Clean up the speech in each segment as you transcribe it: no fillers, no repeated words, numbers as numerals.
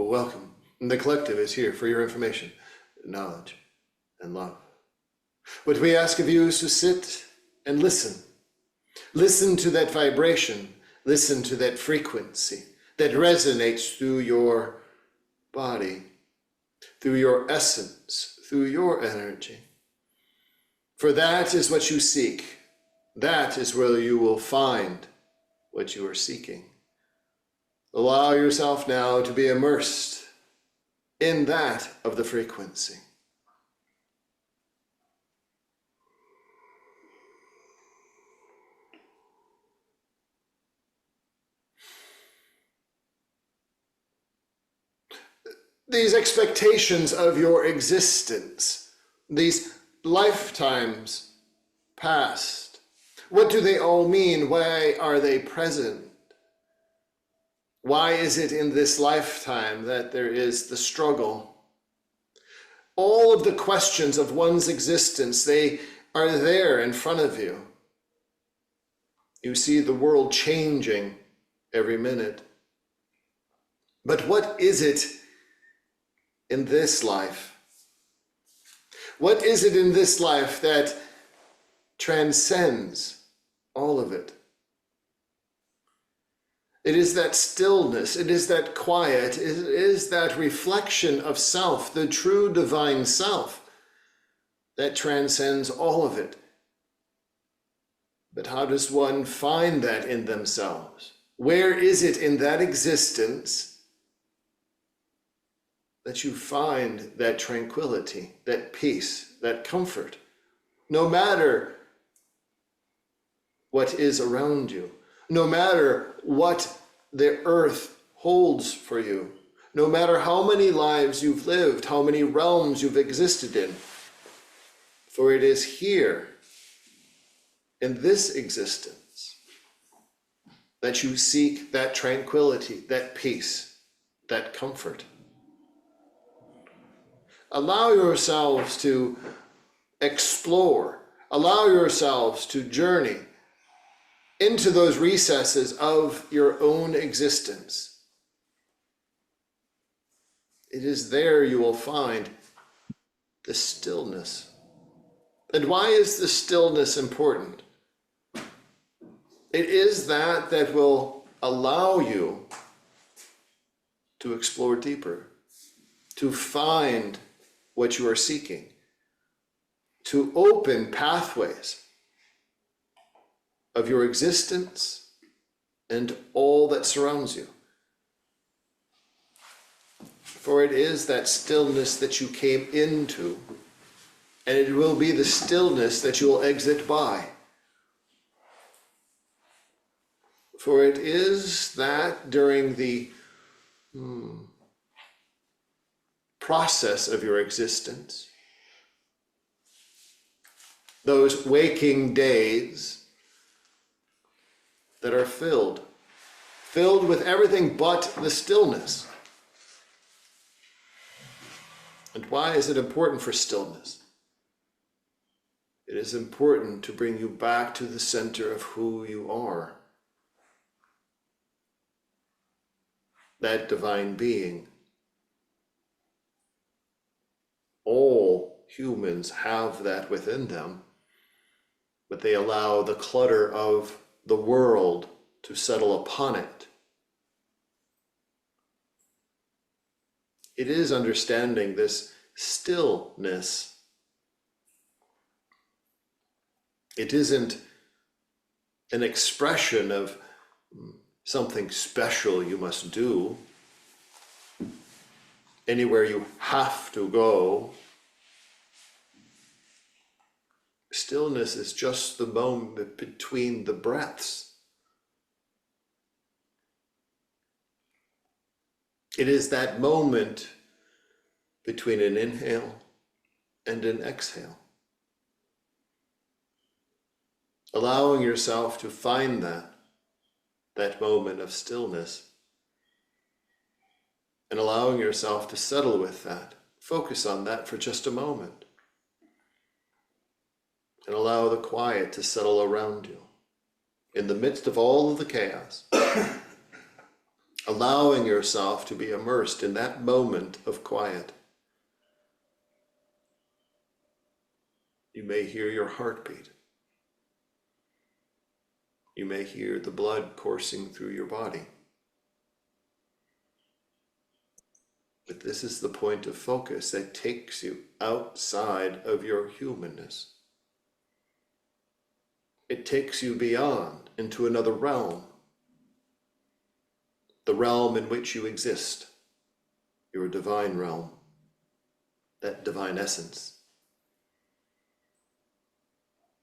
welcome. The collective is here for your information, knowledge, and love. What we ask of you is to sit and listen. Listen to that vibration. Listen to that frequency that resonates through your body, through your essence, through your energy. For that is what you seek. That is where you will find what you are seeking. Allow yourself now to be immersed in that of the frequency. These expectations of your existence, these lifetimes past, what do they all mean? Why are they present? Why is it in this lifetime that there is the struggle? All of the questions of one's existence, they are there in front of you. You see the world changing every minute. But what is it in this life? What is it in this life that transcends all of it? It is that stillness, it is that quiet, it is that reflection of self, the true divine self, that transcends all of it. But how does one find that in themselves? Where is it in that existence that you find that tranquility, that peace, that comfort, no matter what is around you, no matter what the earth holds for you, no matter how many lives you've lived, how many realms you've existed in, for it is here, in this existence, that you seek that tranquility, that peace, that comfort. Allow yourselves to explore, allow yourselves to journey into those recesses of your own existence. It is there you will find the stillness. And why is the stillness important? It is that that will allow you to explore deeper, to find what you are seeking, to open pathways of your existence and all that surrounds you. For it is that stillness that you came into, and it will be the stillness that you will exit by. For it is that during the process of your existence, those waking days that are filled with everything but the stillness. And why is it important for stillness? It is important to bring you back to the center of who you are. That divine being. All humans have that within them, but they allow the clutter of the world to settle upon it. It is understanding this stillness. It isn't an expression of something special you must do, anywhere you have to go. Stillness is just the moment between the breaths. It is that moment between an inhale and an exhale. Allowing yourself to find that moment of stillness, and allowing yourself to settle with that. Focus on that for just a moment. And allow the quiet to settle around you. In the midst of all of the chaos, allowing yourself to be immersed in that moment of quiet. You may hear your heartbeat. You may hear the blood coursing through your body. But this is the point of focus that takes you outside of your humanness. It takes you beyond into another realm, the realm in which you exist, your divine realm, that divine essence.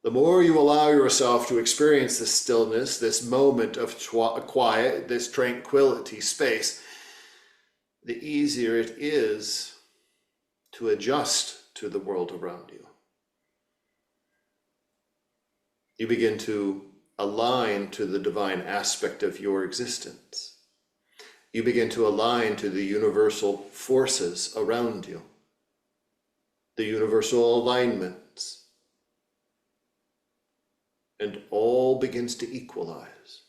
The more you allow yourself to experience this stillness, this moment of quiet, this tranquility space, the easier it is to adjust to the world around you. You begin to align to the divine aspect of your existence. You begin to align to the universal forces around you, the universal alignments, and all begins to equalize.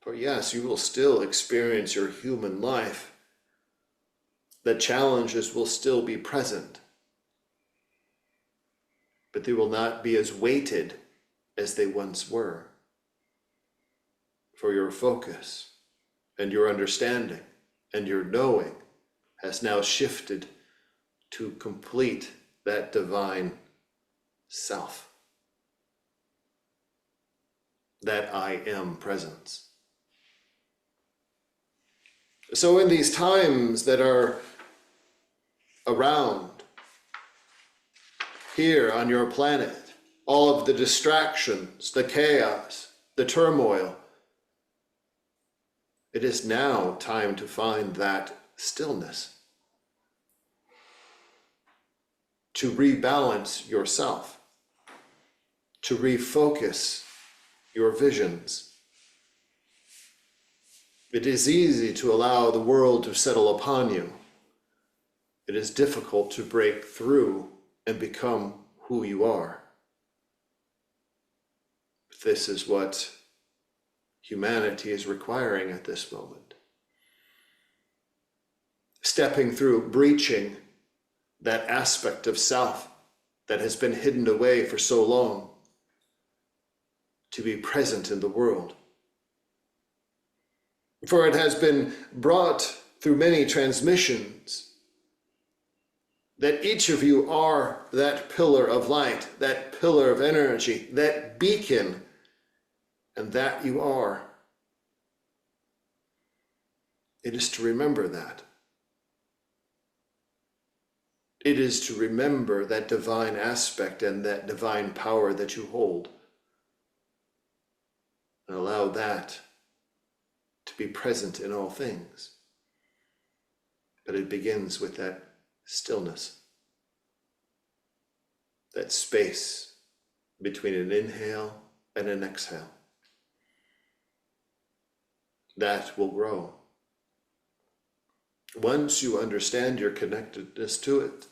For yes, you will still experience your human life. The challenges will still be present, but they will not be as weighted as they once were. For your focus and your understanding and your knowing has now shifted to complete that divine self, that I am presence. So in these times that are around, here on your planet, all of the distractions, the chaos, the turmoil, it is now time to find that stillness, to rebalance yourself, to refocus your visions. It is easy to allow the world to settle upon you. It is difficult to break through and become who you are. This is what humanity is requiring at this moment. Stepping through, breaching that aspect of self that has been hidden away for so long, to be present in the world. For it has been brought through many transmissions that each of you are that pillar of light, that pillar of energy, that beacon, and that you are. It is to remember that. It is to remember that divine aspect and that divine power that you hold, and allow that to be present in all things. But it begins with that stillness, that space between an inhale and an exhale. That will grow. Once you understand your connectedness to it,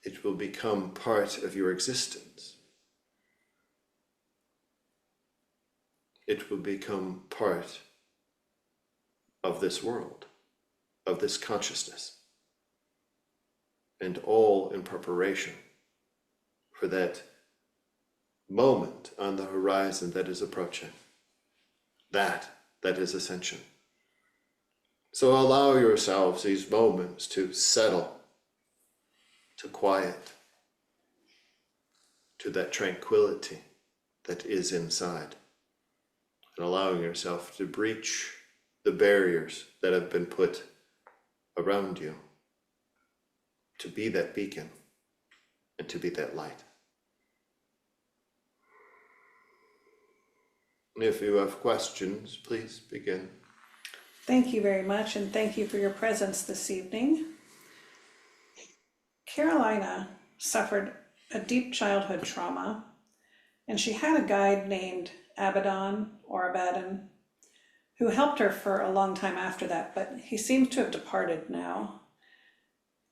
it will become part of your existence. It will become part of this world, of this consciousness, and all in preparation for that moment on the horizon that is approaching, that is ascension. So allow yourselves these moments to settle, to quiet, to that tranquility that is inside, and allowing yourself to breach the barriers that have been put around you, to be that beacon and to be that light. If you have questions, please begin. Thank you very much, and thank you for your presence this evening. Carolina suffered a deep childhood trauma, and she had a guide named Abaddon or Abaddon who helped her for a long time after that, but he seems to have departed now.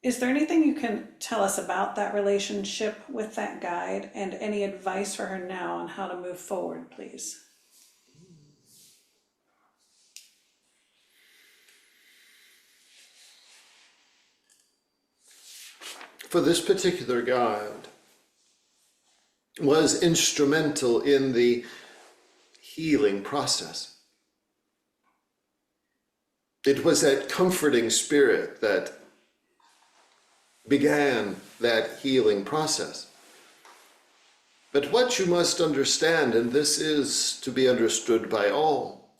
Is there anything you can tell us about that relationship with that guide, and any advice for her now on how to move forward, please? for this particular guide was instrumental in the healing process. It was that comforting spirit that began that healing process. But what you must understand, and this is to be understood by all,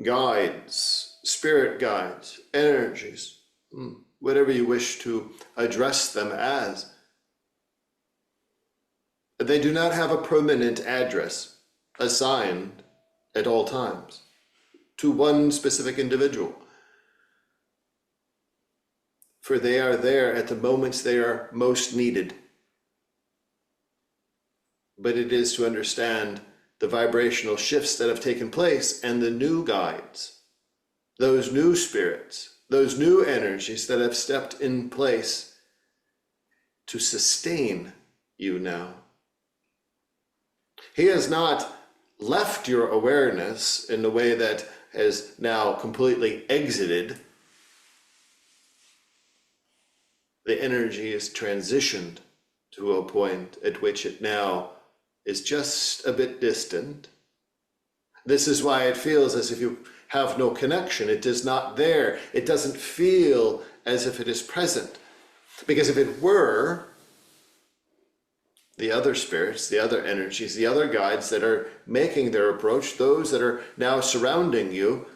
guides, spirit guides, energies, whatever you wish to address them as, they do not have a permanent address assigned at all times to one specific individual. For they are there at the moments they are most needed. But it is to understand the vibrational shifts that have taken place and the new guides, those new spirits, those new energies that have stepped in place to sustain you now. He has not left your awareness in a way that has now completely exited. The energy is transitioned to a point at which it now is just a bit distant. This is why it feels as if you have no connection. It is not there. It doesn't feel as if it is present. Because if it were, the other spirits, the other energies, the other guides that are making their approach, those that are now surrounding you,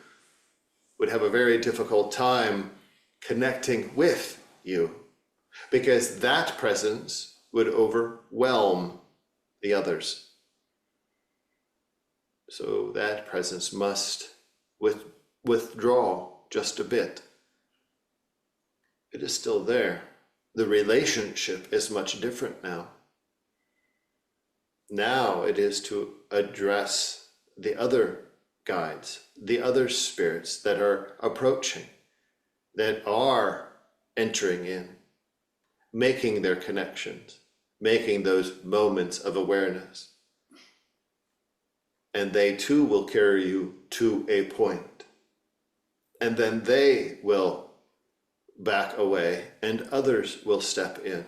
would have a very difficult time connecting with you. Because that presence would overwhelm the others. So that presence must withdraw just a bit. It is still there. The relationship is much different now. Now it is to address the other guides, the other spirits that are approaching, that are entering in, making their connections, making those moments of awareness. And they too will carry you to a point. And then they will back away and others will step in.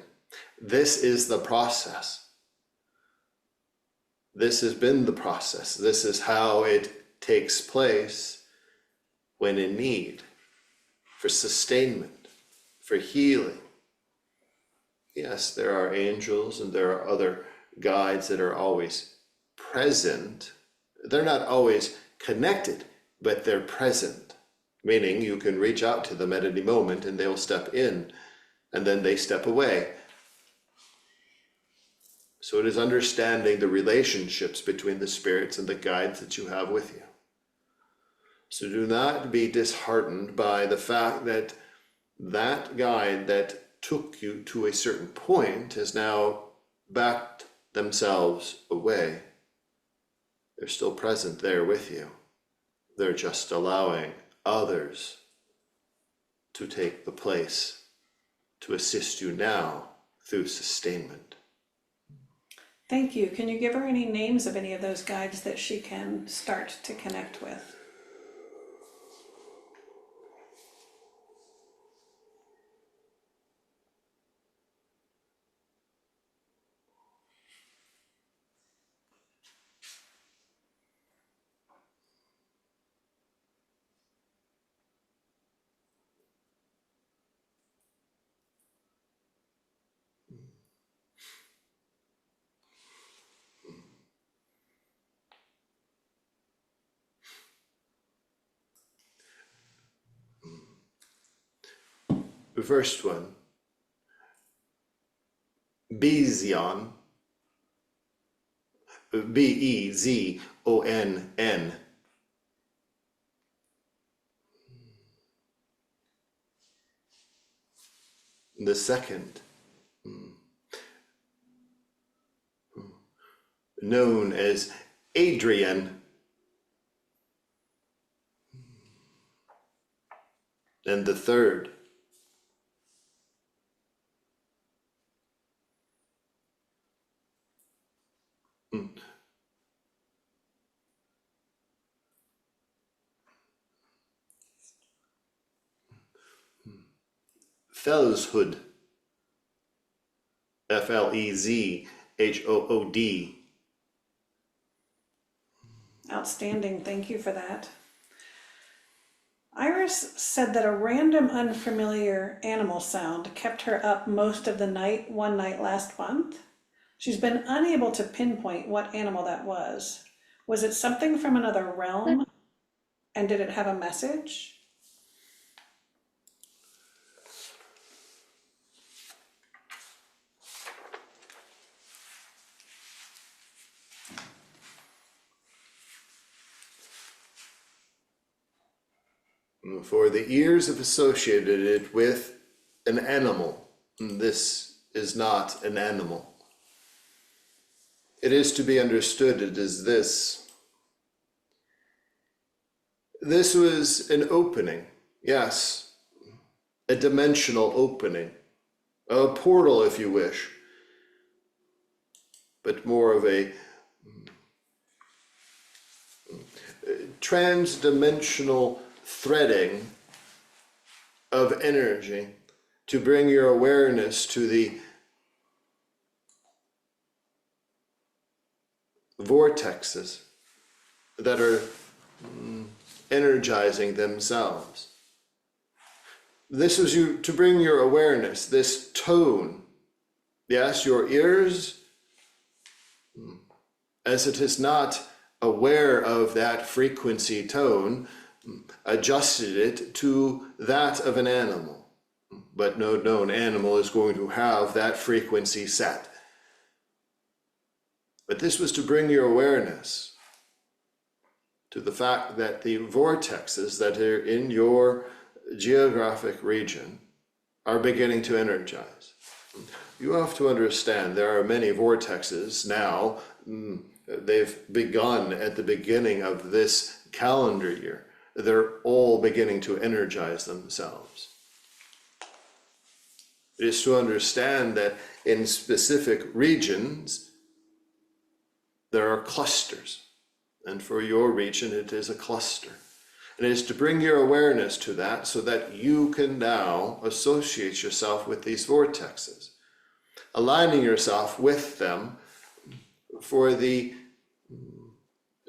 This is the process. This has been the process. This is how it takes place when in need, for sustainment, for healing. Yes, there are angels and there are other guides that are always present. They're not always connected, but they're present, meaning you can reach out to them at any moment and they'll step in and then they step away. So it is understanding the relationships between the spirits and the guides that you have with you. So do not be disheartened by the fact that that guide that took you to a certain point has now backed themselves away. They're still present there with you. They're just allowing others to take the place to assist you now through sustainment. Thank you. Can you give her any names of any of those guides that she can start to connect with? The first one, Bezon, Bezonn. The second, known as Adrian. And the third, Flezhood. Flezhood. Outstanding, thank you for that. Iris said that a random unfamiliar animal sound kept her up most of the night, one night last month. She's been unable to pinpoint what animal that was. Was it something from another realm? And did it have a message? For the ears have associated it with an animal. This is not an animal. It is to be understood it is this. This was an opening, yes, a dimensional opening, a portal if you wish, but more of a trans-dimensional threading of energy to bring your awareness to the vortexes that are energizing themselves. This is you to bring your awareness, this tone. Yes, your ears, as it is not aware of that frequency tone, adjusted it to that of an animal. But no known animal is going to have that frequency set. But this was to bring your awareness to the fact that the vortexes that are in your geographic region are beginning to energize. You have to understand there are many vortexes now. They've begun at the beginning of this calendar year. They're all beginning to energize themselves. It is to understand that in specific regions, there are clusters. And for your region, it is a cluster. And it is to bring your awareness to that so that you can now associate yourself with these vortexes, aligning yourself with them for the,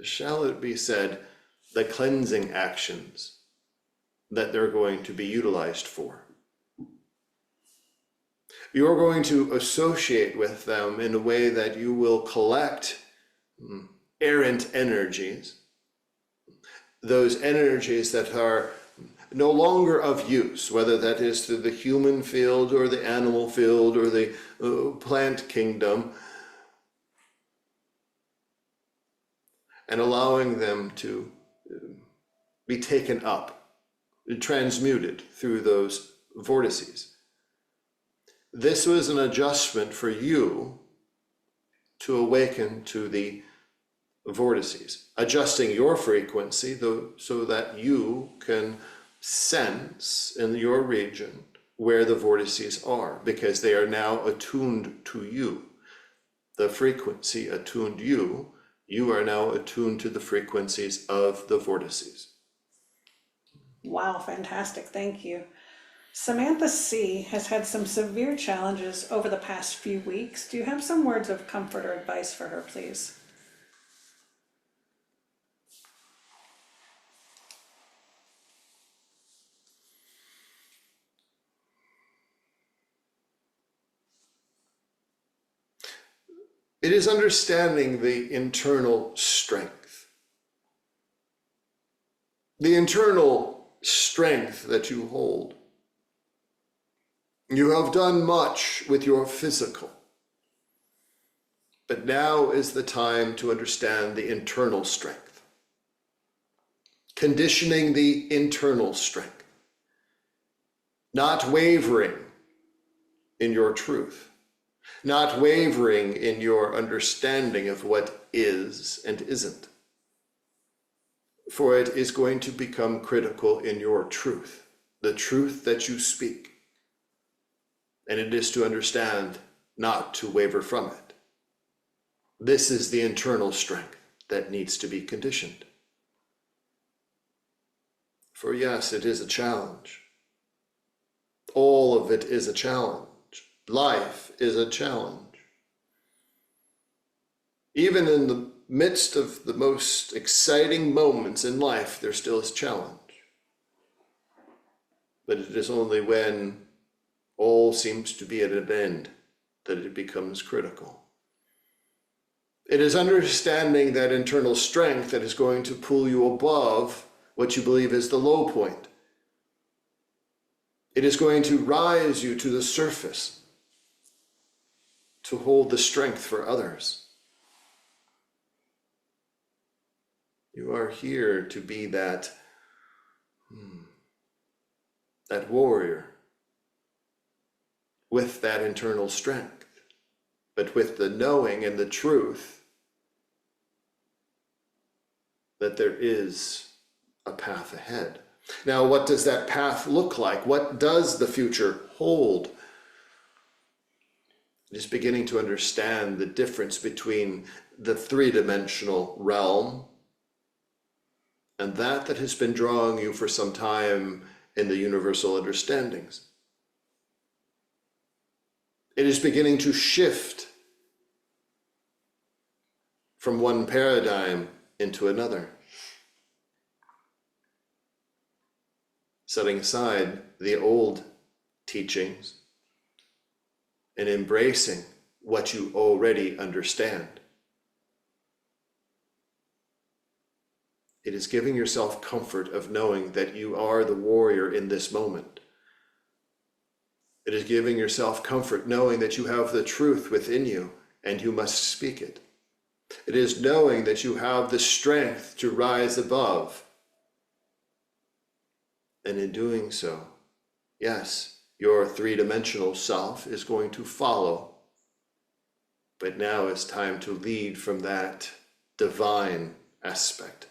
shall it be said, the cleansing actions that they're going to be utilized for. You're going to associate with them in a way that you will collect errant energies, those energies that are no longer of use, whether that is through the human field or the animal field or the plant kingdom, and allowing them to be taken up, transmuted through those vortices. This was an adjustment for you to awaken to the vortices, adjusting your frequency so that you can sense in your region where the vortices are, because they are now attuned to you. The frequency attuned you. You are now attuned to the frequencies of the vortices. Wow, fantastic, thank you. Samantha C. has had some severe challenges over the past few weeks. Do you have some words of comfort or advice for her, please? It is understanding the internal strength. The internal strength that you hold. You have done much with your physical, but now is the time to understand the internal strength. Conditioning the internal strength. Not wavering in your truth. Not wavering in your understanding of what is and isn't. For it is going to become critical in your truth, the truth that you speak. And it is to understand not to waver from it. This is the internal strength that needs to be conditioned. For yes, it is a challenge. All of of it is a challenge. Life is a challenge. Even in the midst of the most exciting moments in life, there still is challenge. But it is only when all seems to be at an end that it becomes critical. It is understanding that internal strength that is going to pull you above what you believe is the low point. It is going to rise you to the surface, to hold the strength for others. You are here to be that warrior with that internal strength, but with the knowing and the truth that there is a path ahead. Now, what does that path look like? What does the future hold? Just beginning to understand the difference between the three-dimensional realm and that has been drawing you for some time in the universal understandings. It is beginning to shift from one paradigm into another, setting aside the old teachings and embracing what you already understand. It is giving yourself comfort of knowing that you are the warrior in this moment. It is giving yourself comfort knowing that you have the truth within you and you must speak it. It is knowing that you have the strength to rise above. And in doing so, yes, your three-dimensional self is going to follow. But now it's time to lead from that divine aspect.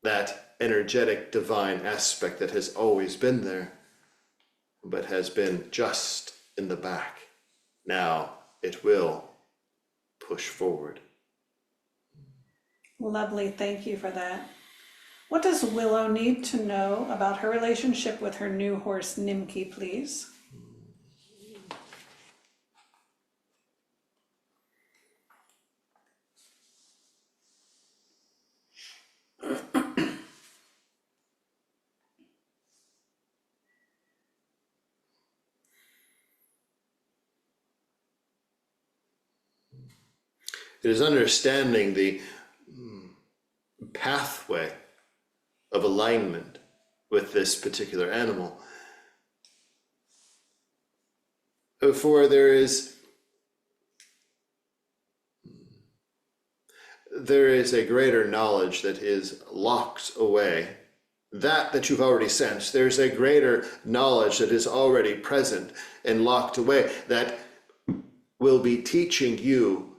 That energetic divine aspect that has always been there, but has been just in the back. Now it will push forward. Lovely, thank you for that. What does Willow need to know about her relationship with her new horse, Nimki, please? It is understanding the pathway of alignment with this particular animal. For there is a greater knowledge that is locked away. That you've already sensed. There's a greater knowledge that is already present and locked away that will be teaching you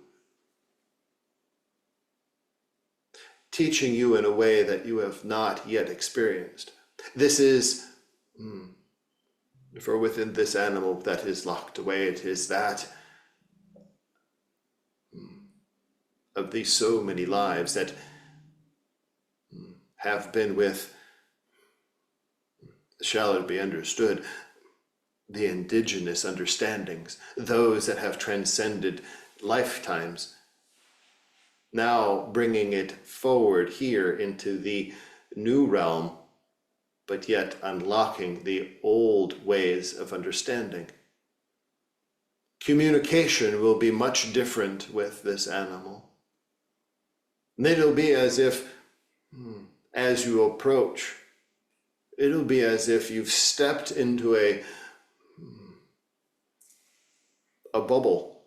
in a way that you have not yet experienced. This is, for within this animal that is locked away, it is that of these so many lives that have been with, shall it be understood, the indigenous understandings, those that have transcended lifetimes, now bringing it forward here into the new realm, but yet unlocking the old ways of understanding. Communication will be much different with this animal. And it'll be as if, as you approach, it'll be as if you've stepped into a bubble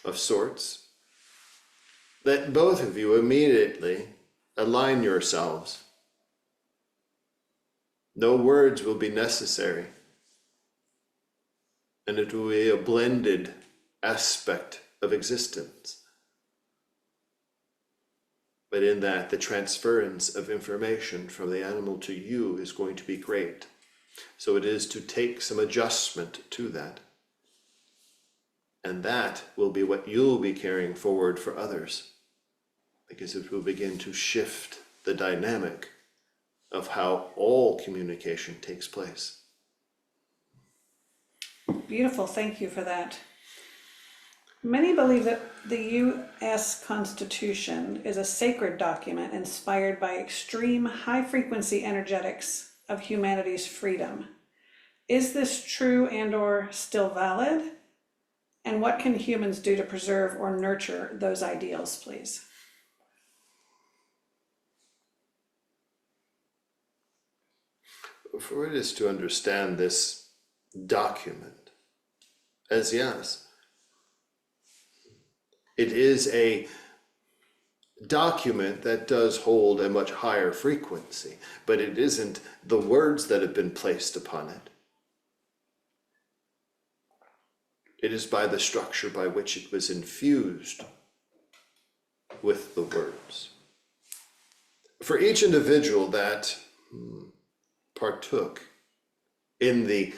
of sorts, that both of you immediately align yourselves. No words will be necessary, and it will be a blended aspect of existence. But in that, the transference of information from the animal to you is going to be great. So it is to take some adjustment to that. And that will be what you'll be carrying forward for others, because it will begin to shift the dynamic of how all communication takes place. beautiful. Thank you for that. Many believe that the U.S. Constitution is a sacred document inspired by extreme high-frequency energetics of humanity's freedom. Is this true and/or still valid? And what can humans do to preserve or nurture those ideals, please? For it is to understand this document as yes, it is a document that does hold a much higher frequency, but it isn't the words that have been placed upon it. It is by the structure by which it was infused with the words. For each individual that partook in the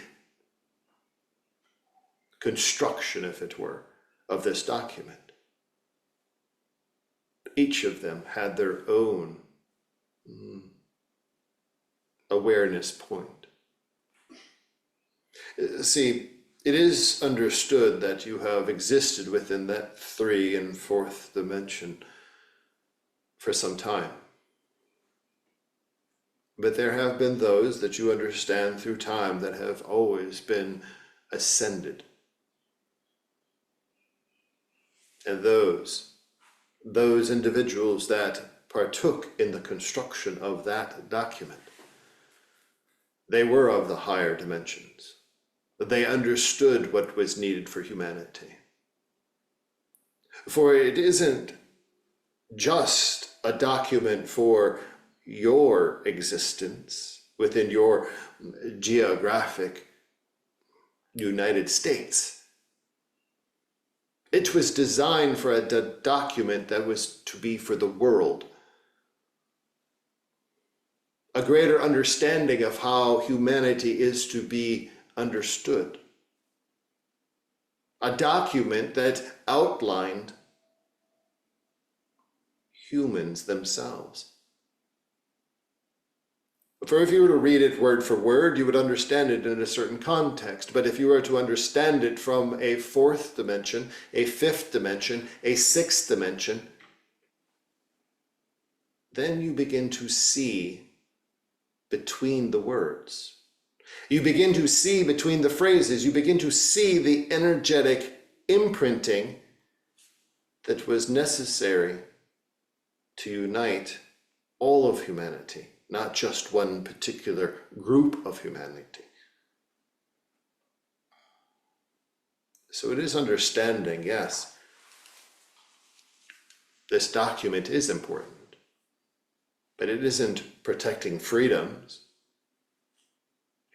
construction, if it were, of this document, each of them had their own awareness point. See, it is understood that you have existed within that 3 and 4th dimension for some time. But there have been those that you understand through time that have always been ascended. And those individuals that partook in the construction of that document, they were of the higher dimensions. They understood what was needed for humanity. For it isn't just a document for your existence within your geographic United States. It was designed for a document that was to be for the world. A greater understanding of how humanity is to be understood. A document that outlined humans themselves. For if you were to read it word for word, you would understand it in a certain context. But if you were to understand it from a 4th dimension, a 5th dimension, a 6th dimension, then you begin to see between the words. You begin to see between the phrases. You begin to see the energetic imprinting that was necessary to unite all of humanity, not just one particular group of humanity. So it is understanding, yes, this document is important, but it isn't protecting freedoms.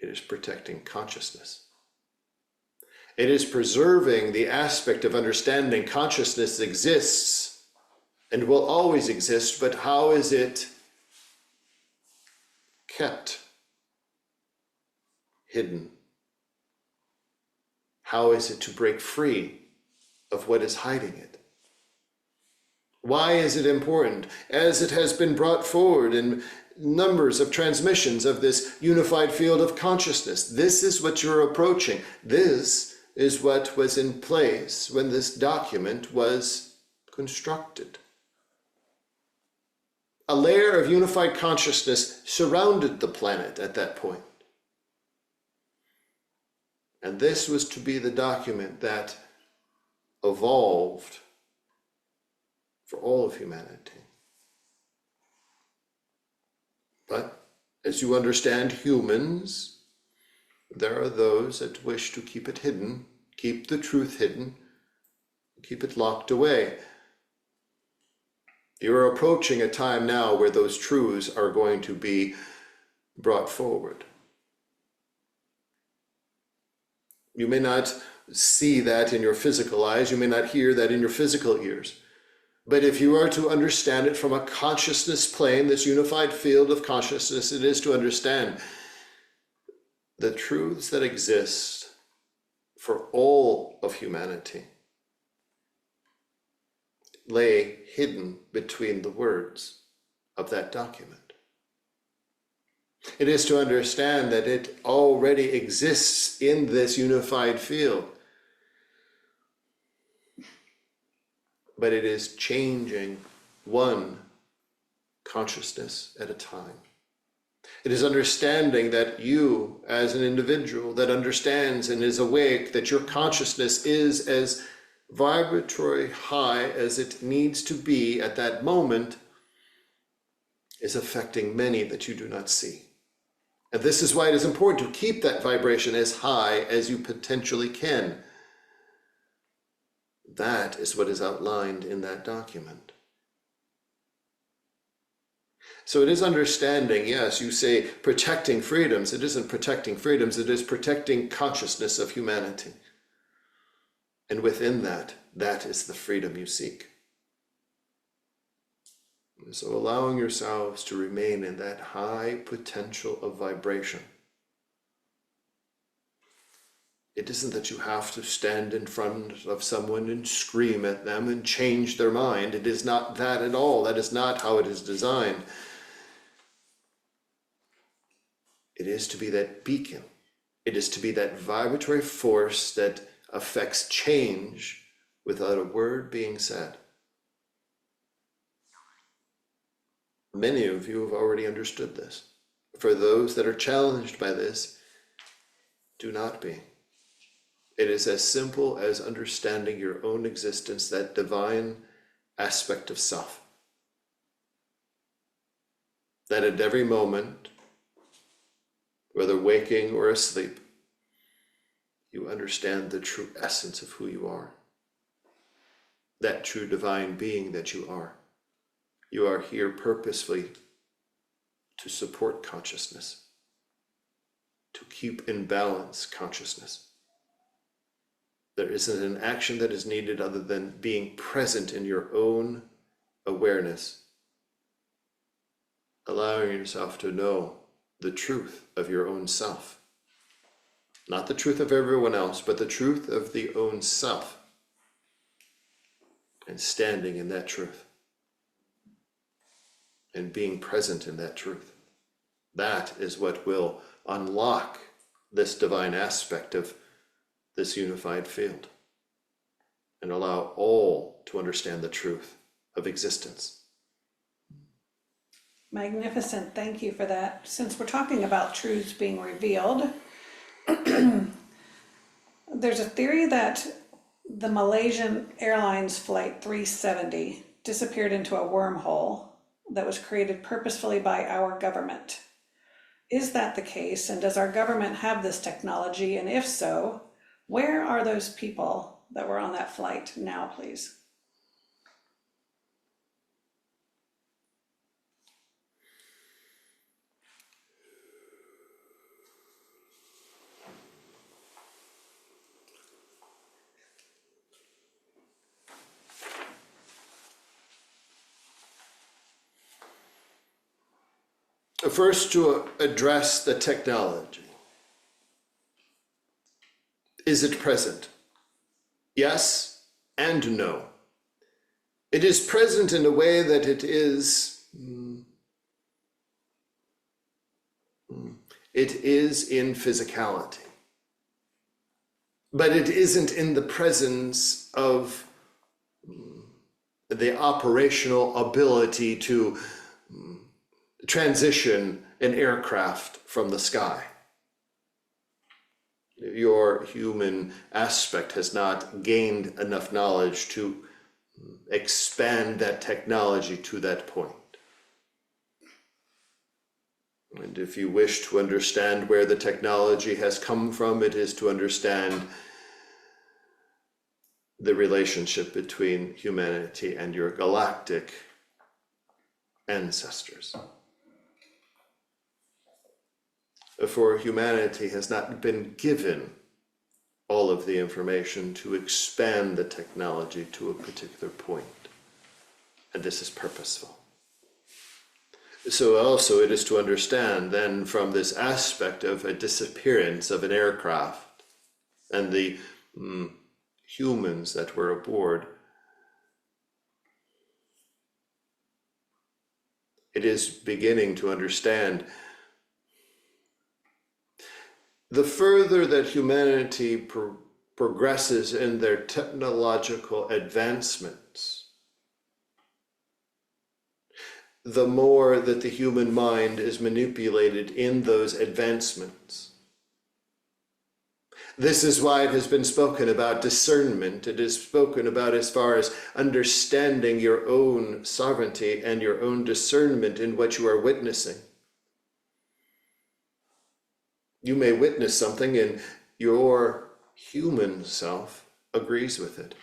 It is protecting consciousness. It is preserving the aspect of understanding consciousness exists and will always exist, but how is it kept hidden? How is it to break free of what is hiding it? Why is it important? As it has been brought forward in numbers of transmissions of this unified field of consciousness, this is what you're approaching. This is what was in place when this document was constructed. A layer of unified consciousness surrounded the planet at that point. And this was to be the document that evolved for all of humanity. But as you understand humans, there are those that wish to keep it hidden, keep the truth hidden, keep it locked away. You're approaching a time now where those truths are going to be brought forward. You may not see that in your physical eyes, you may not hear that in your physical ears. But if you are to understand it from a consciousness plane, this unified field of consciousness, it is to understand the truths that exist for all of humanity lay hidden between the words of that document. It is to understand that it already exists in this unified field, but it is changing one consciousness at a time. It is understanding that you, as an individual that understands and is awake, that your consciousness is as vibratory high as it needs to be at that moment, is affecting many that you do not see. And this is why it is important to keep that vibration as high as you potentially can. That is what is outlined in that document. So it is understanding, yes, you say protecting freedoms. It isn't protecting freedoms, it is protecting consciousness of humanity. And within that, that is the freedom you seek. So allowing yourselves to remain in that high potential of vibration. It isn't that you have to stand in front of someone and scream at them and change their mind. It is not that at all. That is not how it is designed. It is to be that beacon. It is to be that vibratory force that affects change without a word being said. Many of you have already understood this. For those that are challenged by this, do not be. It is as simple as understanding your own existence, that divine aspect of self. That at every moment, whether waking or asleep, you understand the true essence of who you are. That true divine being that you are. You are here purposefully to support consciousness, to keep in balance consciousness. There isn't an action that is needed other than being present in your own awareness, allowing yourself to know the truth of your own self. Not the truth of everyone else, but the truth of the own self, and standing in that truth. And being present in that truth. That is what will unlock this divine aspect of this unified field and allow all to understand the truth of existence. Magnificent, thank you for that. Since we're talking about truths being revealed, there's a theory that the Malaysian Airlines Flight 370 disappeared into a wormhole that was created purposefully by our government. Is that the case? And does our government have this technology? And if so, where are those people that were on that flight now, please? First, to address the technology. Is it present? Yes and no. It is present in a way that it is in physicality. But it isn't in the presence of the operational ability to transition an aircraft from the sky. Your human aspect has not gained enough knowledge to expand that technology to that point. And if you wish to understand where the technology has come from, it is to understand the relationship between humanity and your galactic ancestors. For humanity has not been given all of the information to expand the technology to a particular point. And this is purposeful. So also it is to understand then from this aspect of a disappearance of an aircraft and the humans that were aboard, it is beginning to understand The further that humanity progresses in their technological advancements, the more that the human mind is manipulated in those advancements. This is why it has been spoken about discernment. It is spoken about as far as understanding your own sovereignty and your own discernment in what you are witnessing. You may witness something and your human self agrees with it.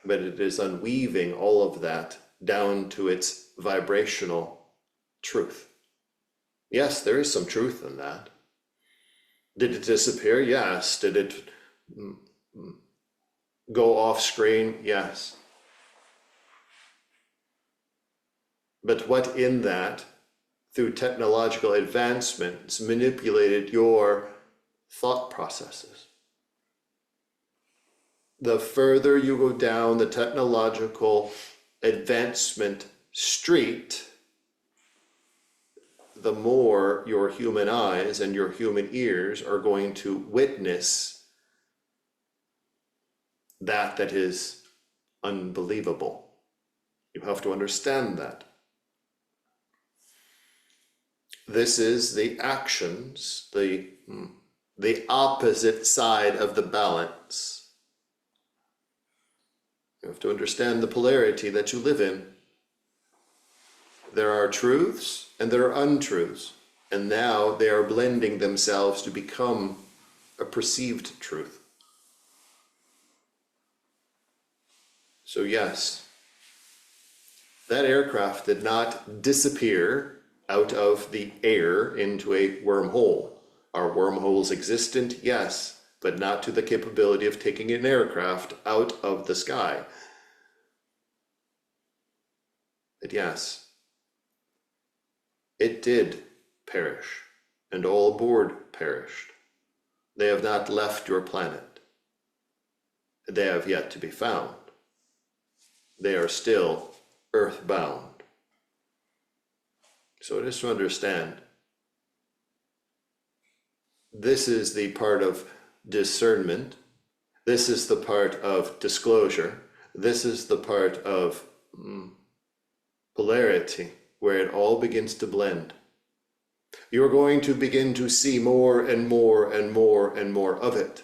But it is unweaving all of that down to its vibrational truth. Yes, there is some truth in that. Did it disappear? Yes. Did it go off screen? Yes. But what in that, through technological advancements, manipulated your thought processes? The further you go down the technological advancement street, the more your human eyes and your human ears are going to witness that is unbelievable. You have to understand that. This is the actions, the opposite side of the balance. You have to understand the polarity that you live in. There are truths and there are untruths, and now they are blending themselves to become a perceived truth. So yes, that aircraft did not disappear out of the air into a wormhole. Are wormholes existent? Yes, but not to the capability of taking an aircraft out of the sky. But yes, it did perish, and all aboard perished. They have not left your planet. They have yet to be found. They are still earthbound. So just to understand, this is the part of discernment. This is the part of disclosure. This is the part of polarity, where it all begins to blend. You're going to begin to see more and more and more and more of it.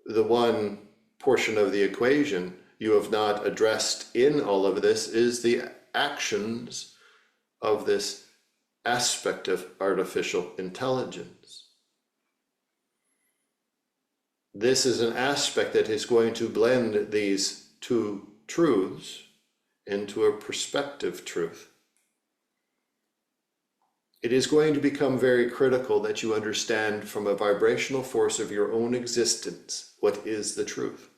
The one portion of the equation you have not addressed in all of this is the actions of this aspect of artificial intelligence. This is an aspect that is going to blend these two truths into a perspective truth. It is going to become very critical that you understand from a vibrational force of your own existence what is the truth.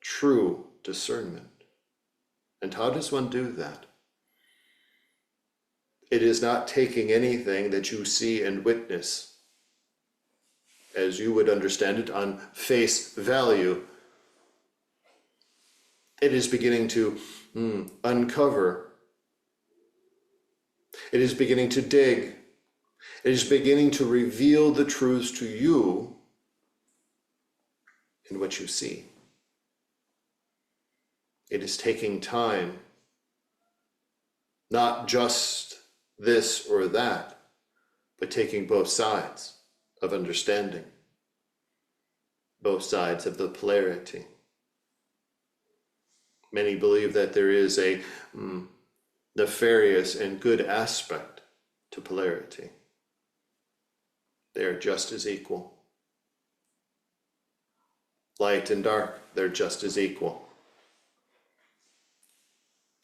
True discernment. And how does one do that? It is not taking anything that you see and witness as you would understand it on face value. It is beginning to uncover. It is beginning to dig. It is beginning to reveal the truths to you in what you see. It is taking time, not just this or that, but taking both sides of understanding, both sides of the polarity. Many believe that there is a nefarious and good aspect to polarity. They are just as equal. Light and dark, they're just as equal.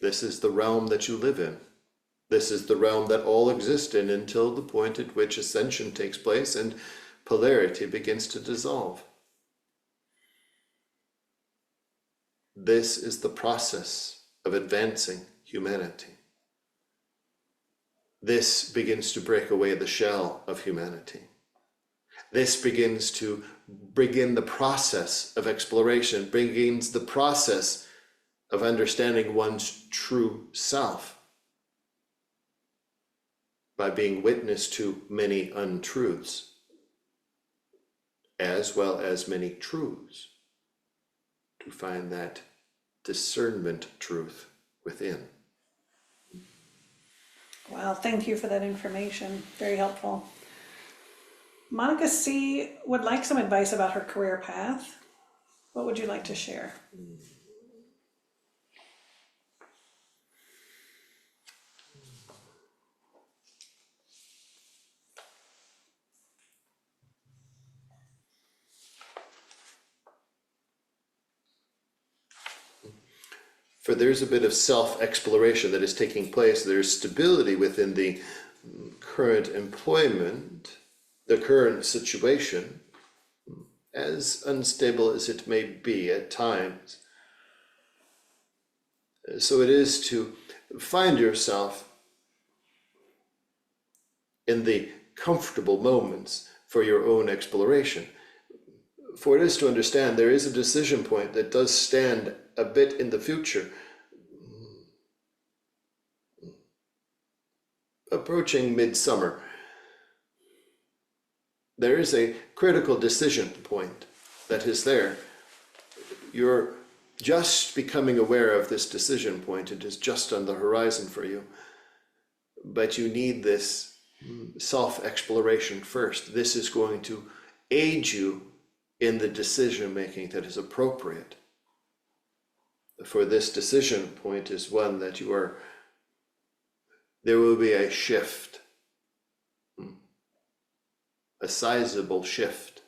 This is the realm that you live in. This is the realm that all exist in until the point at which ascension takes place and polarity begins to dissolve. This is the process of advancing humanity. This begins to break away the shell of humanity. This begins to begin the process of exploration, begins the process of understanding one's true self. by being witness to many untruths, as well as many truths, to find that discernment truth within. Well, thank you for that information. Very helpful. Monica C. would like some advice about her career path. What would you like to share? For there's a bit of self-exploration that is taking place. There's stability within the current employment, the current situation, as unstable as it may be at times. So it is to find yourself in the comfortable moments for your own exploration. For it is to understand there is a decision point that does stand a bit in the future, approaching midsummer. There is a critical decision point that is there. You're just becoming aware of this decision point. It is just on the horizon for you. But you need this self-exploration first. This is going to aid you in the decision making that is appropriate. For this decision point is one that there will be a shift, a sizable shift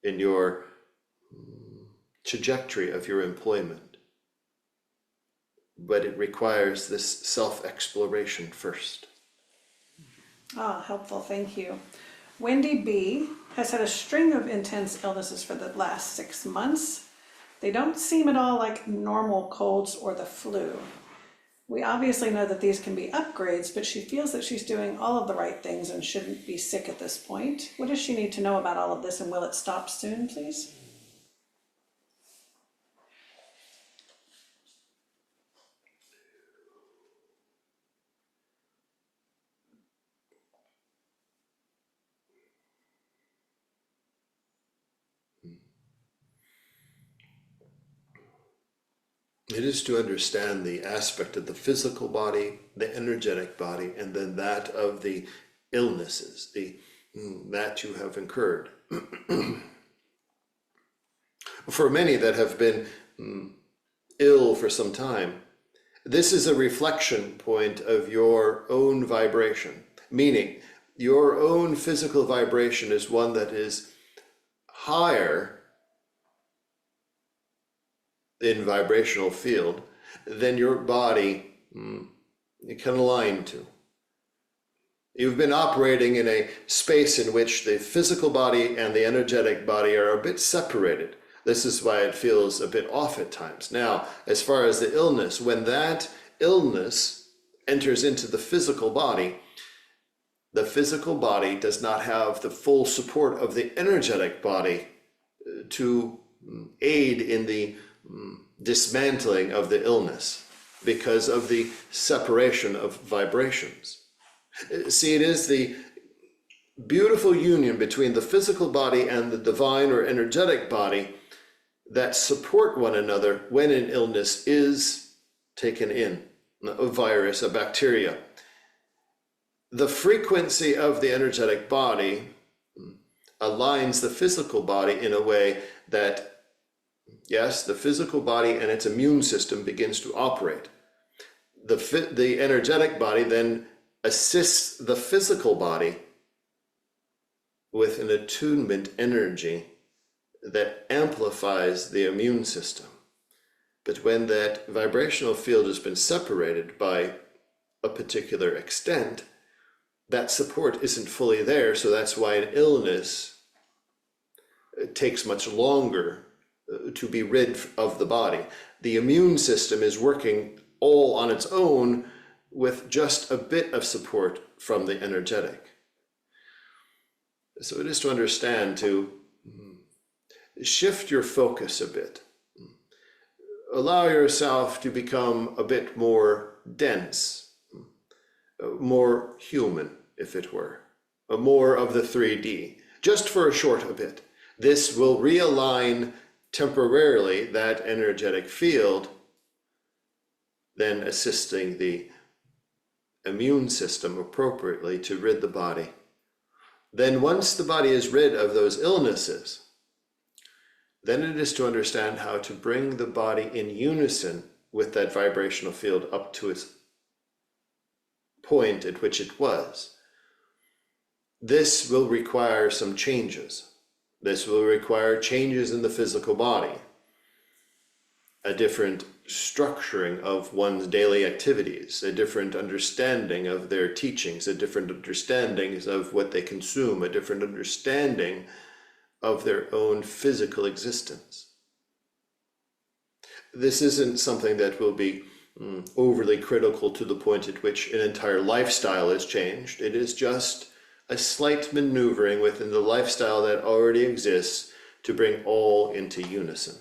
in your trajectory of your employment. But it requires this self-exploration first. Ah, helpful, thank you. Wendy B. has had a string of intense illnesses for the last 6 months. They don't seem at all like normal colds or the flu. We obviously know that these can be upgrades, but she feels that she's doing all of the right things and shouldn't be sick at this point. What does she need to know about all of this, and will it stop soon, please? It is to understand the aspect of the physical body, the energetic body, and then that of the illnesses, that you have incurred. For many that have been ill for some time, this is a reflection point of your own vibration, meaning your own physical vibration is one that is higher in vibrational field than your body can align to. You've been operating in a space in which the physical body and the energetic body are a bit separated. This is why it feels a bit off at times. Now, as far as the illness, when that illness enters into the physical body does not have the full support of the energetic body to aid in the dismantling of the illness because of the separation of vibrations. See, it is the beautiful union between the physical body and the divine or energetic body that support one another when an illness is taken in, a virus, a bacteria. The frequency of the energetic body aligns the physical body in a way that yes, the physical body and its immune system begins to operate. The energetic body then assists the physical body with an attunement energy that amplifies the immune system. But when that vibrational field has been separated by a particular extent, that support isn't fully there, so that's why an illness takes much longer to be rid of the body. The immune system is working all on its own with just a bit of support from the energetic. So it is to understand to shift your focus a bit. Allow yourself to become a bit more dense, more human, if it were, more of the 3D, just for a short bit. This will realign temporarily that energetic field, then assisting the immune system appropriately to rid the body. Then once the body is rid of those illnesses, then it is to understand how to bring the body in unison with that vibrational field up to its point at which it was. This will require some changes. This will require changes in the physical body, a different structuring of one's daily activities, a different understanding of their teachings, a different understanding of what they consume, a different understanding of their own physical existence. This isn't something that will be overly critical to the point at which an entire lifestyle is changed. It is just a slight maneuvering within the lifestyle that already exists to bring all into unison.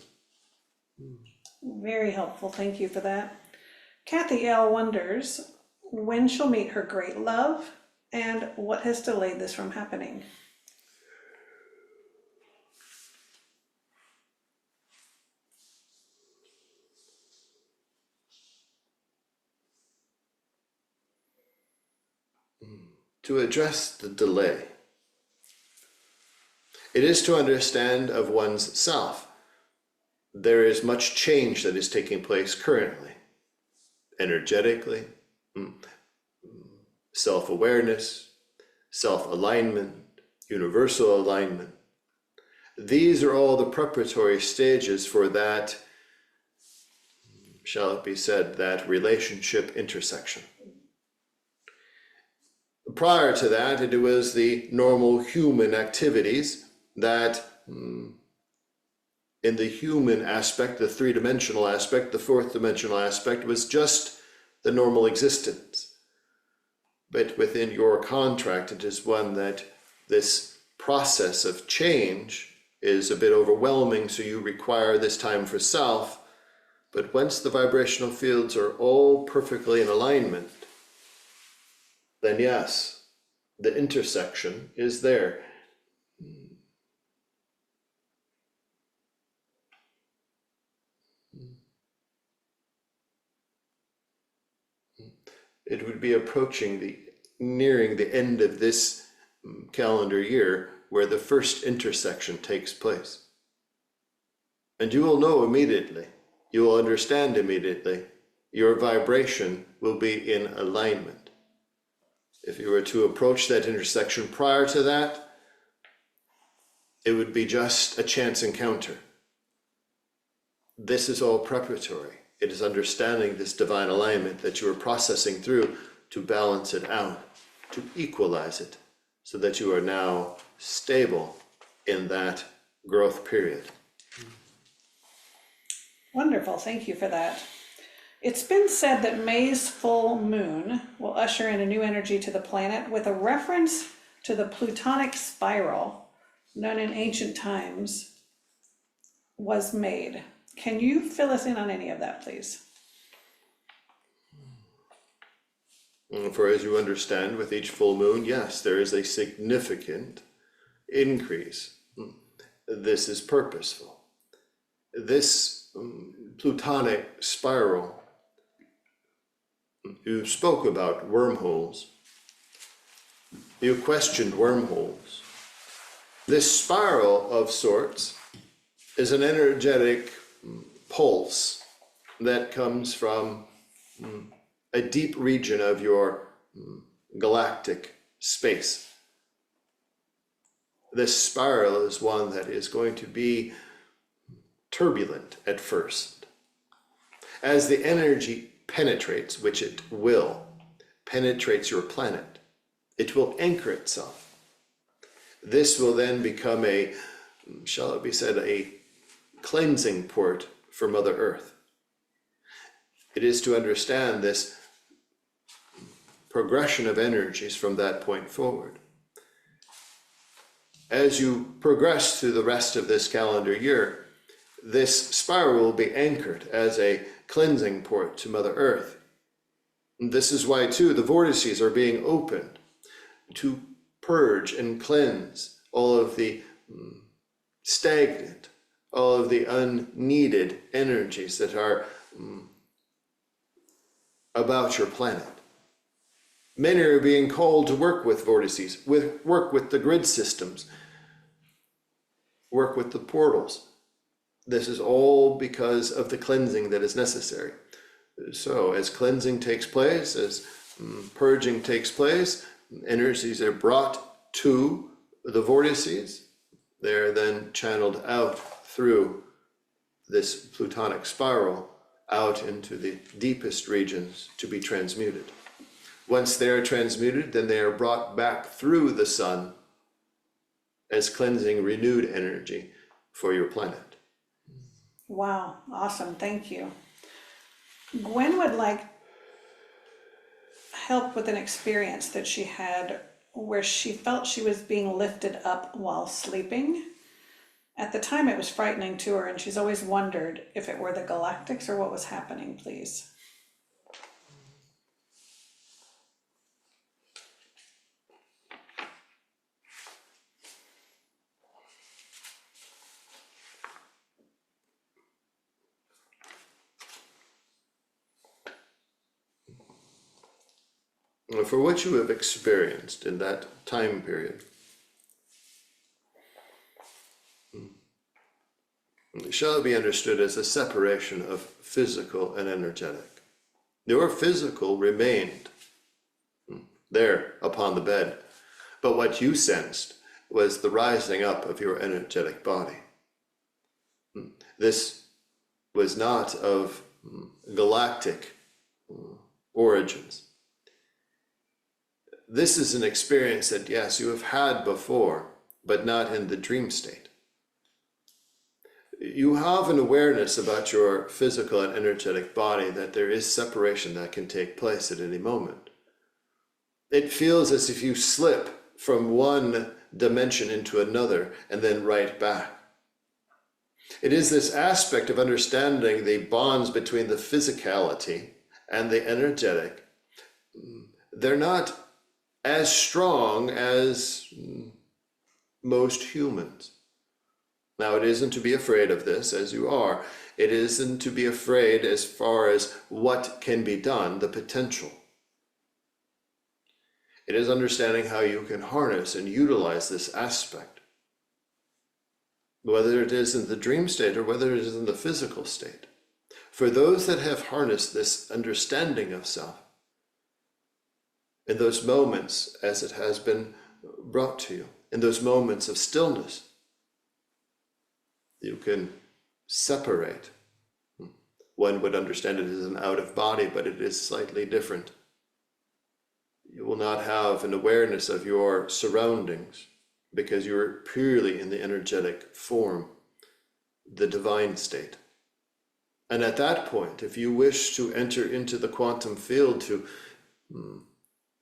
Very helpful, thank you for that. Kathy L. wonders when she'll meet her great love and what has delayed this from happening. To address the delay, it is to understand of one's self. There is much change that is taking place currently, energetically, self-awareness, self-alignment, universal alignment. These are all the preparatory stages for that, shall it be said, that relationship intersection. Prior to that, it was the normal human activities that, in the human aspect, the three-dimensional aspect, the fourth-dimensional aspect, was just the normal existence. But within your contract, it is one that this process of change is a bit overwhelming, so you require this time for self. But once the vibrational fields are all perfectly in alignment, then yes, the intersection is there. It would be nearing the end of this calendar year where the first intersection takes place. And you will know immediately, you will understand immediately, your vibration will be in alignment. If you were to approach that intersection prior to that, it would be just a chance encounter. This is all preparatory. It is understanding this divine alignment that you are processing through to balance it out, to equalize it, so that you are now stable in that growth period. Wonderful, thank you for that. It's been said that May's full moon will usher in a new energy to the planet with a reference to the Plutonic Spiral, known in ancient times, was made. Can you fill us in on any of that, please? For as you understand, with each full moon, yes, there is a significant increase. This is purposeful. This Plutonic spiral, you spoke about wormholes. You questioned wormholes. This spiral of sorts is an energetic pulse that comes from a deep region of your galactic space. This spiral is one that is going to be turbulent at first. As the energy penetrates, which it will, penetrates your planet, it will anchor itself. This will then become a, shall it be said, a cleansing port for Mother Earth. It is to understand this progression of energies from that point forward. As you progress through the rest of this calendar year, this spiral will be anchored as a cleansing port to Mother Earth. And this is why, too, the vortices are being opened. to purge and cleanse all of the stagnant, all of the unneeded energies that are about your planet. Many are being called to work with vortices, work with the grid systems, work with the portals. This is all because of the cleansing that is necessary. So as cleansing takes place, as purging takes place, energies are brought to the vortices. They're then channeled out through this Plutonic spiral out into the deepest regions to be transmuted. Once they are transmuted, then they are brought back through the sun as cleansing, renewed energy for your planet. Wow, awesome, thank you. Gwen would like help with an experience that she had where she felt she was being lifted up while sleeping. At the time, it was frightening to her, and she's always wondered if it were the galactics or what was happening, please. For what you have experienced in that time period, it shall be understood as a separation of physical and energetic. Your physical remained there upon the bed, but what you sensed was the rising up of your energetic body. This was not of galactic origins. This is an experience that, yes, you have had before, but not in the dream state. You have an awareness about your physical and energetic body that there is separation that can take place at any moment. It feels as if you slip from one dimension into another and then right back. It is this aspect of understanding the bonds between the physicality and the energetic. They're not as strong as most humans. Now, it isn't to be afraid of this as you are. It isn't to be afraid as far as what can be done, the potential. It is understanding how you can harness and utilize this aspect, whether it is in the dream state or whether it is in the physical state. For those that have harnessed this understanding of self, in those moments as it has been brought to you, in those moments of stillness, you can separate. One would understand it as an out of body, but it is slightly different. You will not have an awareness of your surroundings because you're purely in the energetic form, the divine state. And at that point, if you wish to enter into the quantum field to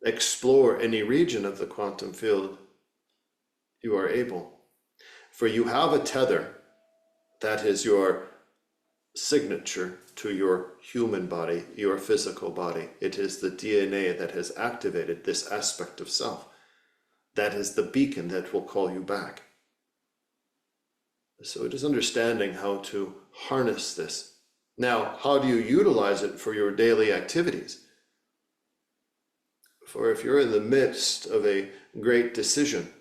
explore any region of the quantum field, you are able. For you have a tether that is your signature to your human body, your physical body. It is the DNA that has activated this aspect of self. That is the beacon that will call you back. So it is understanding how to harness this. Now, how do you utilize it for your daily activities? For if you're in the midst of a great decision,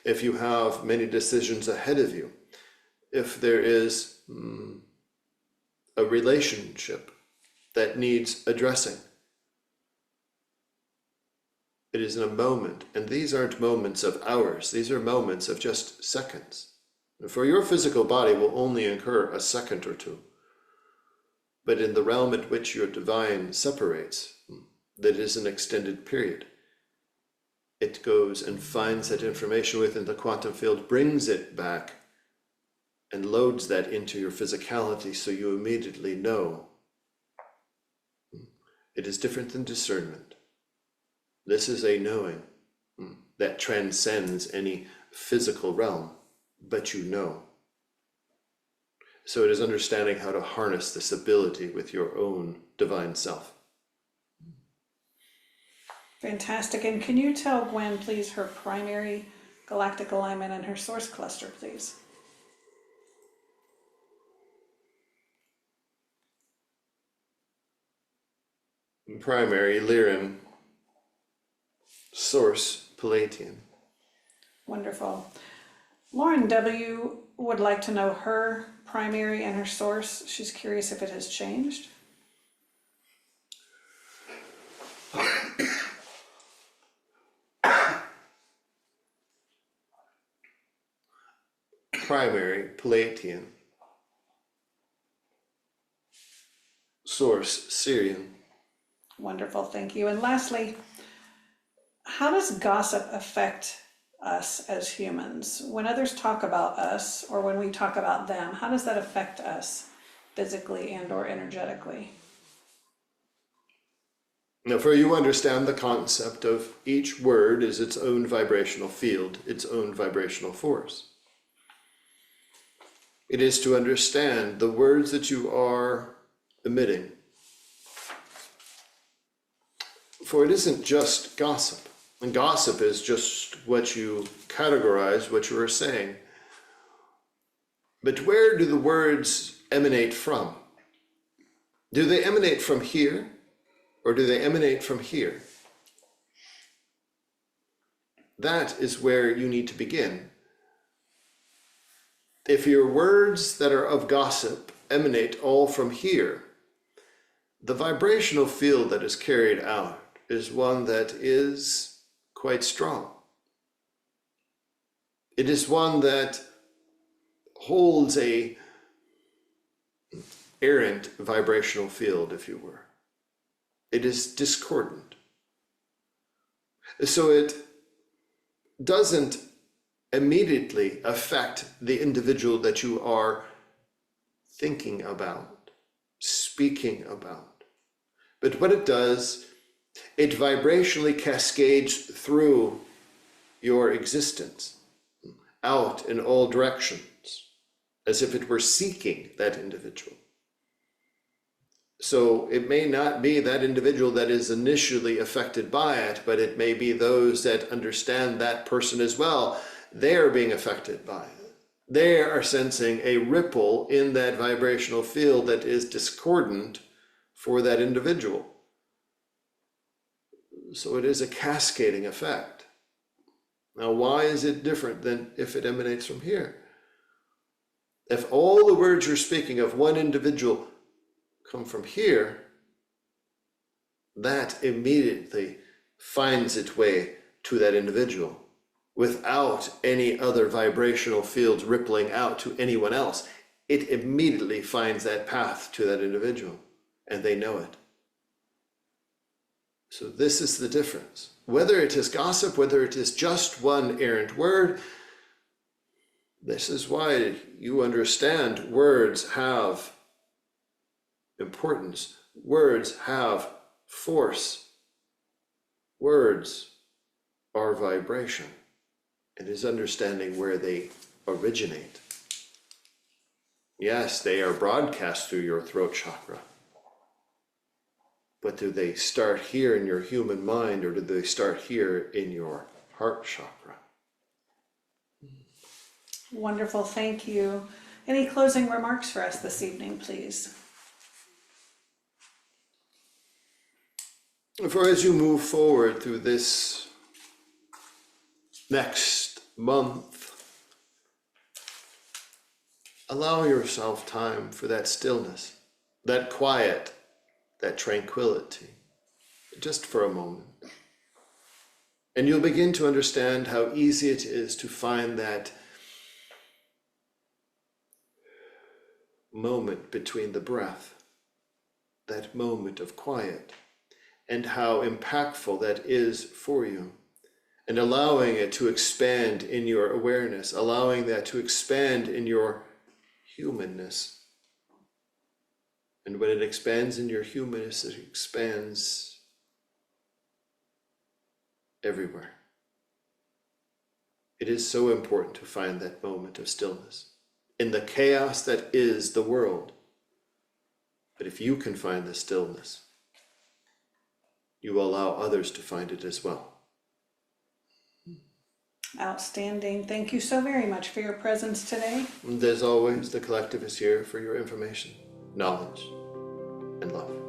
if you have many decisions ahead of you, if there is a relationship that needs addressing, it is in a moment, and these aren't moments of hours, these are moments of just seconds. For your physical body will only incur a second or two, but in the realm at which your divine separates, that is an extended period. It goes and finds that information within the quantum field, brings it back, and loads that into your physicality so you immediately know. It is different than discernment. This is a knowing that transcends any physical realm, but you know. So it is understanding how to harness this ability with your own divine self. Fantastic. And can you tell Gwen, please, her primary galactic alignment and her source cluster, please? Primary, Lyran. Source, Palladian. Wonderful. Lauren W. would like to know her primary and her source. She's curious if it has changed. Primary, Palladian. Source, Syrian. Wonderful, thank you. And lastly, how does gossip affect us as humans? When others talk about us or when we talk about them, how does that affect us physically and or energetically? Now, for you understand the concept of each word is its own vibrational field, its own vibrational force. It is to understand the words that you are emitting. For it isn't just gossip. And gossip is just what you categorize, what you are saying. But where do the words emanate from? Do they emanate from here, or do they emanate from here? That is where you need to begin. If your words that are of gossip emanate all from here, the vibrational field that is carried out is one that is quite strong. It is one that holds a errant vibrational field, if you were. It is discordant. So it doesn't immediately affect the individual that you are thinking about, speaking about. But what it does, it vibrationally cascades through your existence, out in all directions, as if it were seeking that individual. So it may not be that individual that is initially affected by it, but it may be those that understand that person as well. They are being affected by it. They are sensing a ripple in that vibrational field that is discordant for that individual. So it is a cascading effect. Now, why is it different than if it emanates from here? If all the words you're speaking of one individual come from here, that immediately finds its way to that individual without any other vibrational fields rippling out to anyone else. It immediately finds that path to that individual, and they know it. So this is the difference. Whether it is gossip, whether it is just one errant word, this is why you understand words have importance. Words have force. Words are vibration. It is understanding where they originate. Yes, they are broadcast through your throat chakra. But do they start here in your human mind, or do they start here in your heart chakra? Wonderful, thank you. Any closing remarks for us this evening, please? For as you move forward through this next month, allow yourself time for that stillness, that quiet, that tranquility, just for a moment. And you'll begin to understand how easy it is to find that moment between the breath, that moment of quiet, and how impactful that is for you. And allowing it to expand in your awareness, allowing that to expand in your humanness. And when it expands in your humanness, it expands everywhere. It is so important to find that moment of stillness in the chaos that is the world. But if you can find the stillness, you will allow others to find it as well. Outstanding. Thank you so very much for your presence today. And as always, the collective is here for your information, knowledge, and love.